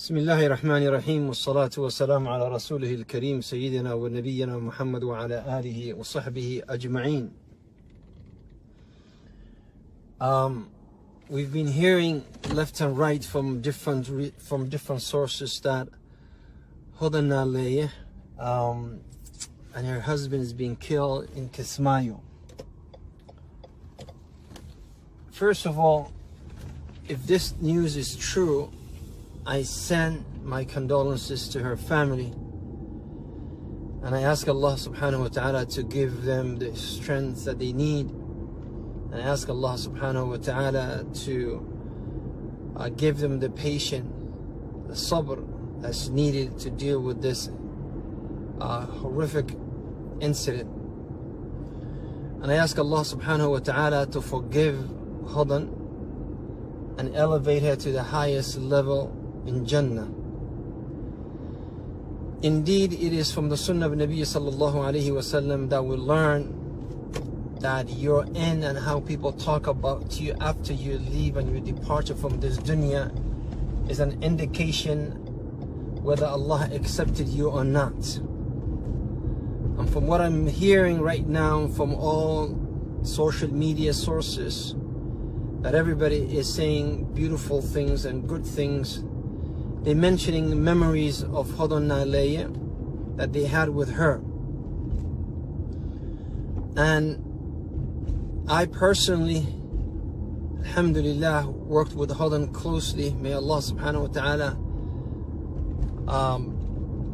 بسم الله الرحمن الرحيم والصلاة والسلام على رسوله الكريم سيدنا ونبينا محمد وعلى آله وصحبه أجمعين. We've been hearing left and right from different sources that hodan naaleye and her husband is being killed in Kismayo. First of all, if this news is true, I send my condolences to her family, and I ask Allah subhanahu wa ta'ala to give them the strength that they need, and I ask Allah subhanahu wa ta'ala to give them the patience, the sabr that's needed to deal with this horrific incident. And I ask Allah subhanahu wa ta'ala to forgive Hodan and elevate her to the highest level in Jannah. Indeed, it is from the Sunnah of Nabi sallallahu alaihi wasallam that we learn that your end and how people talk about you after you leave and your departure from this dunya is an indication whether Allah accepted you or not. And from what I'm hearing right now from all social media sources, that everybody is saying beautiful things and good things. They're mentioning memories of hodan naaleye that they had with her. And I personally, alhamdulillah, worked with Hodan closely. May Allah subhanahu wa ta'ala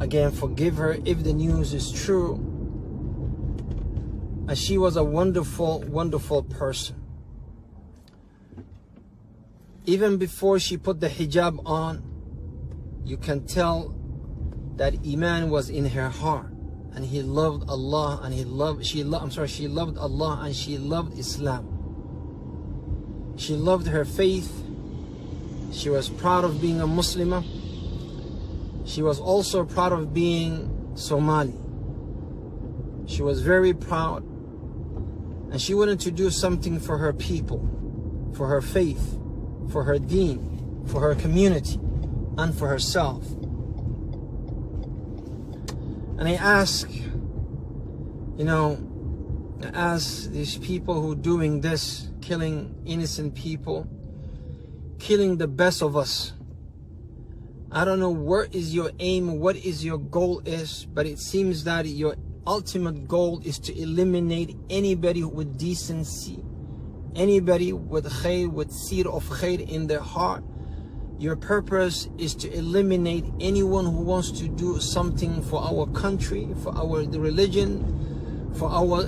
again forgive her if the news is true. And she was a wonderful, wonderful person. Even before she put the hijab on, you can tell that Iman was in her heart, and he loved Allah, and she loved Allah and she loved Islam. She loved her faith. She was proud of being a Muslimah. She was also proud of being Somali. She was very proud, and she wanted to do something for her people, for her faith, for her deen, for her community, and for herself. And I ask, these people who are doing this, killing innocent people, killing the best of us. I don't know what is your aim, what is your goal is, but it seems that your ultimate goal is to eliminate anybody with decency, anybody with khair, with seed of khair in their heart. Your purpose is to eliminate anyone who wants to do something for our country, for our religion, for our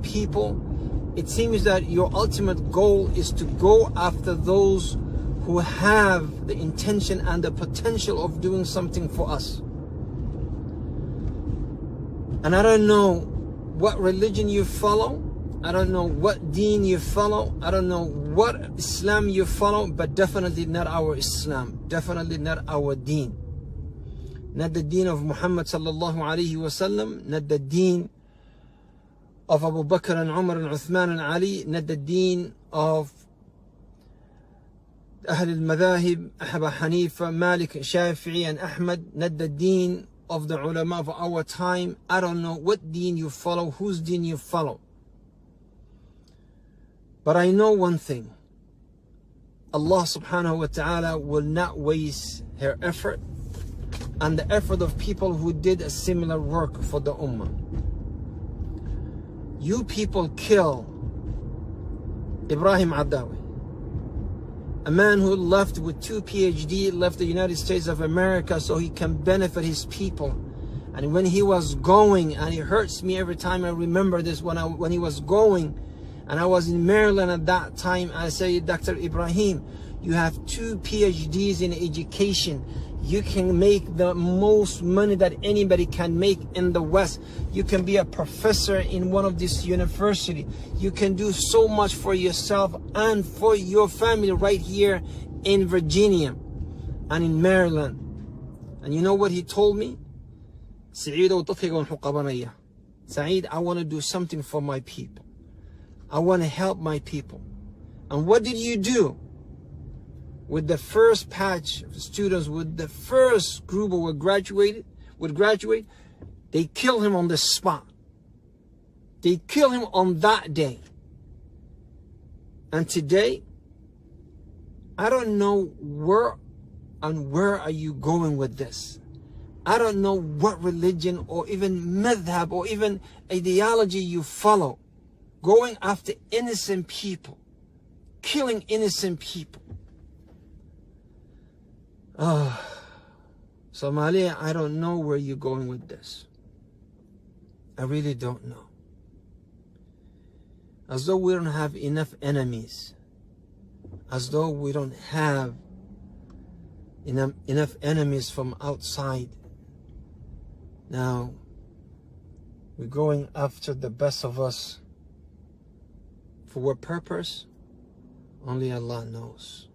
people. It seems that your ultimate goal is to go after those who have the intention and the potential of doing something for us. And I don't know what religion you follow, I don't know what deen you follow, I don't know what Islam you follow, but definitely not our Islam, definitely not our deen. Not the deen of Muhammad sallallahu alaihi wasallam, not the deen of Abu Bakr and Umar and Uthman and Ali, not the deen of Ahl al-Madhahib, Abu Hanifa, Malik, Shafi'i and Ahmad, not the deen of the ulama of our time. I don't know what deen you follow, whose deen you follow. But I know one thing. Allah subhanahu wa ta'ala will not waste her effort and the effort of people who did a similar work for the ummah. You people kill Ibrahim Adawi, a man who left with 2 PhD, left the United States of America so he can benefit his people. And when he was going, and it hurts me every time I remember this, when he was going, and I was in Maryland at that time, I say, Dr. Ibrahim, you have 2 PhDs in education. You can make the most money that anybody can make in the West. You can be a professor in one of these universities. You can do so much for yourself and for your family right here in Virginia and in Maryland. And you know what he told me? Saciid, I want to do something for my people. I want to help my people. And what did you do? with the first batch of students, with the first group who would graduate, they kill him on the spot. They kill him on that day. And today, I don't know where are you going with this. I don't know what religion or even madhab or even ideology you follow. Going after innocent people. Killing innocent people. Somalia, I don't know where you're going with this. I really don't know. As though we don't have enough enemies. As though we don't have enough enemies from outside. Now, we're going after the best of us. For what purpose? Only Allah knows.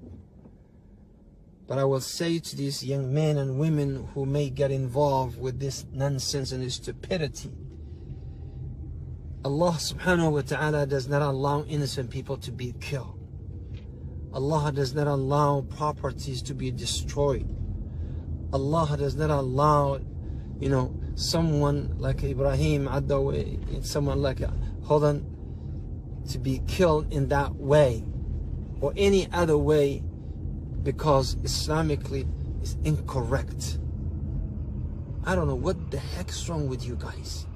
But I will say to these young men and women who may get involved with this nonsense and this stupidity, Allah subhanahu wa ta'ala does not allow innocent people to be killed. Allah does not allow properties to be destroyed. Allah does not allow, someone like Ibrahim Adawi, someone like Hodan to be killed in that way or any other way, because Islamically is incorrect. I don't know what the heck's wrong with you guys.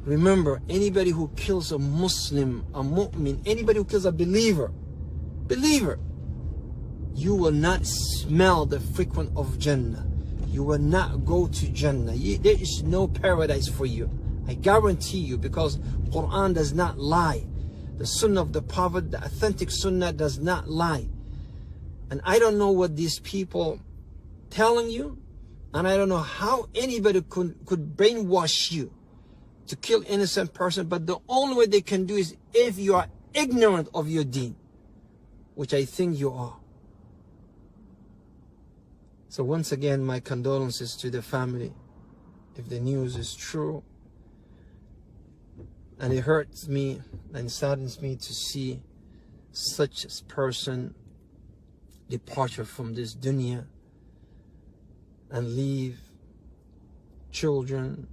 Remember, anybody who kills a Muslim, a mu'min, anybody who kills a believer, you will not smell the frequent of Jannah. You will not go to Jannah. There is no paradise for you. I guarantee you, because Quran does not lie. The Sunnah of the Prophet, the authentic Sunnah does not lie. And I don't know what these people telling you, and I don't know how anybody could brainwash you to kill innocent person, but the only way they can do is if you are ignorant of your deen, which I think you are. So once again, my condolences to the family if the news is true. And it hurts me and saddens me to see such a person departure from this dunya and leave children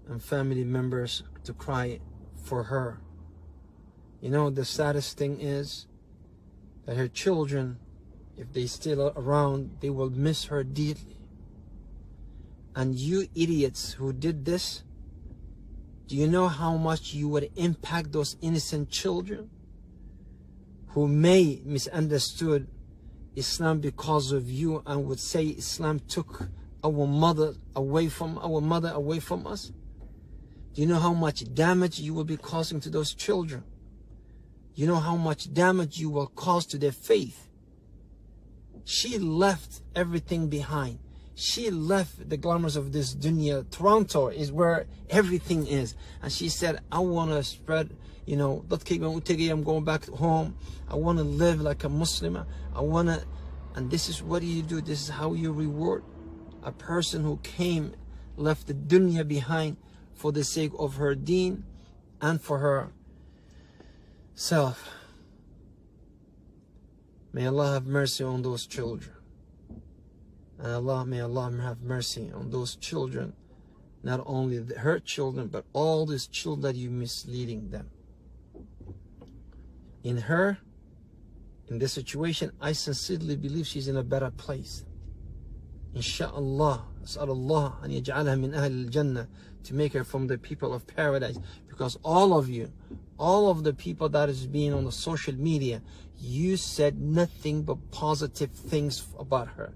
and family members to cry for her. The saddest thing is that her children, if they still are around, they will miss her deeply. And you idiots who did this, do you know how much you would impact those innocent children who may misunderstood Islam because of you and would say Islam took our mother away from us? Do you know how much damage you will be causing to those children? You know how much damage you will cause to their faith? She left everything behind. She left the glamours of this dunya. Toronto is where everything is. And she said, I want to spread, I'm going back home. I want to live like a Muslim. And this is what you do. This is how you reward a person who left the dunya behind for the sake of her deen and for herself. May Allah have mercy on those children. And may Allah have mercy on those children, not only her children, but all these children that you misleading them. In this situation, I sincerely believe she's in a better place. Insha'Allah, as'alullah an yaj'alha min ahl al-jannah, to make her from the people of paradise. Because all of the people that is being on the social media, you said nothing but positive things about her.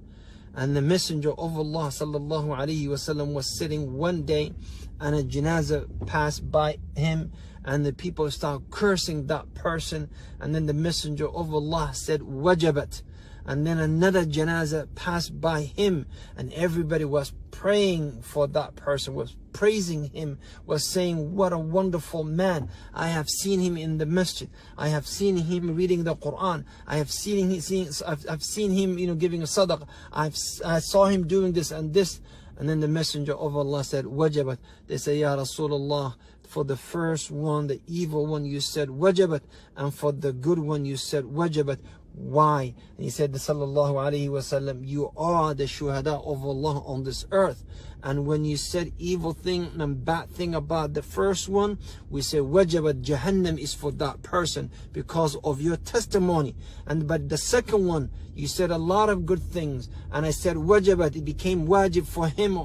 And the Messenger of Allah sallallahu alaihi wasallam was sitting one day, and a janazah passed by him, and the people start cursing that person, and then the Messenger of Allah said wajabat, and then another janazah passed by him, and everybody was praying for that person, was praising him, was saying, what a wonderful man. I have seen him in the masjid. I have seen him reading the Quran. I have seen him, giving a sadaqah. I saw him doing this and this. And then the Messenger of Allah said, wajabat. They say, Ya Rasulullah, for the first one, the evil one, you said wajabat, and for the good one, you said wajabat. Why? And he said, sallallahu alayhi wasallam, you are the shuhada of Allah on this earth. And when you said evil thing and bad thing about the first one, we say wajabat jahannam is for that person because of your testimony. And but the second one, you said a lot of good things, and I said wajabat, it became wajib for him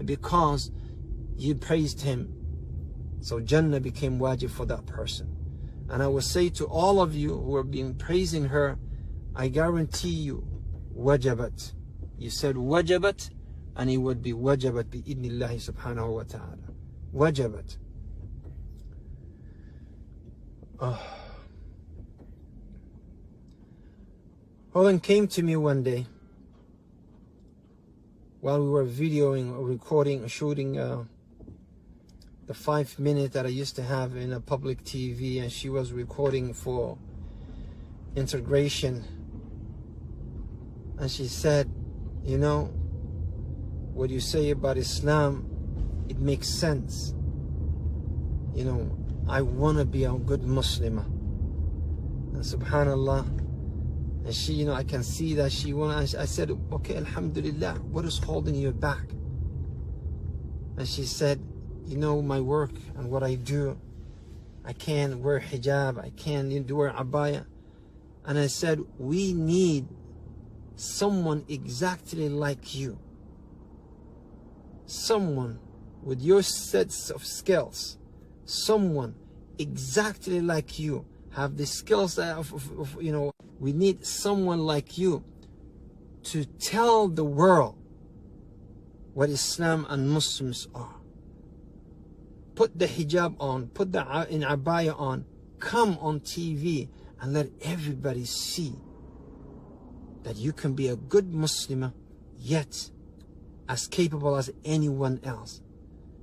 because you praised him. So Jannah became wajib for that person. And I will say to all of you who have been praising her, I guarantee you, wajabat. You said wajabat, and it would be wajabat bi-idnillahi subhanahu wa ta'ala. Wajabat. Hodan came to me one day while we were videoing, recording, shooting the 5 minutes that I used to have in a public TV, and she was recording for integration. And she said, you know, what you say about Islam, it makes sense. You know, I want to be a good Muslimah. And subhanallah, and she, you know, I can see that she wants. I said, okay, alhamdulillah, what is holding you back? And she said, you know, my work and what I do, I can't wear hijab, I can't wear abaya. And I said, we need someone exactly like you. Someone with your sets of skills. Someone exactly like you. Have the skills of, you know, we need someone like you to tell the world what Islam and Muslims are. Put the hijab on, put the abaya on, come on TV and let everybody see that you can be a good Muslimah, yet as capable as anyone else.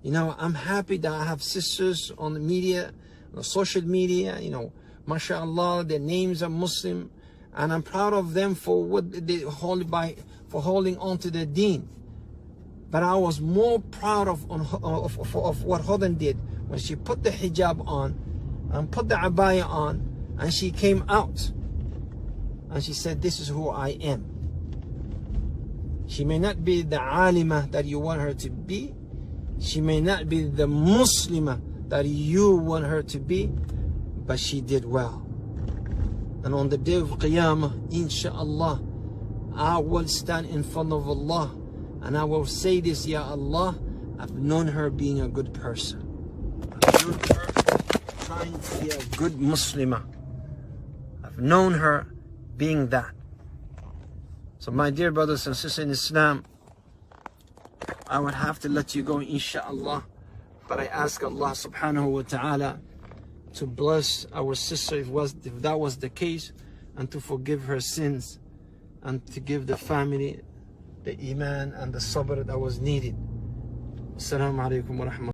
You know, I'm happy that I have sisters on the media, on social media, you know, mashallah, their names are Muslim, and I'm proud of them for what they hold by, for holding on to their deen. But I was more proud of what Hodan did when she put the hijab on and put the abaya on, and she came out and she said, this is who I am. She may not be the alima that you want her to be. She may not be the Muslimah that you want her to be, but she did well. And on the day of Qiyamah, inshallah, I will stand in front of Allah and I will say this, Ya Allah, I've known her being a good person. I've known her trying to be a good Muslimah. I've known her being that. So my dear brothers and sisters in Islam, I would have to let you go, inshallah. But I ask Allah subhanahu wa ta'ala to bless our sister if that was the case, and to forgive her sins, and to give the family the iman and the sabr that was needed. Assalamu alaikum wa rahmatullahi.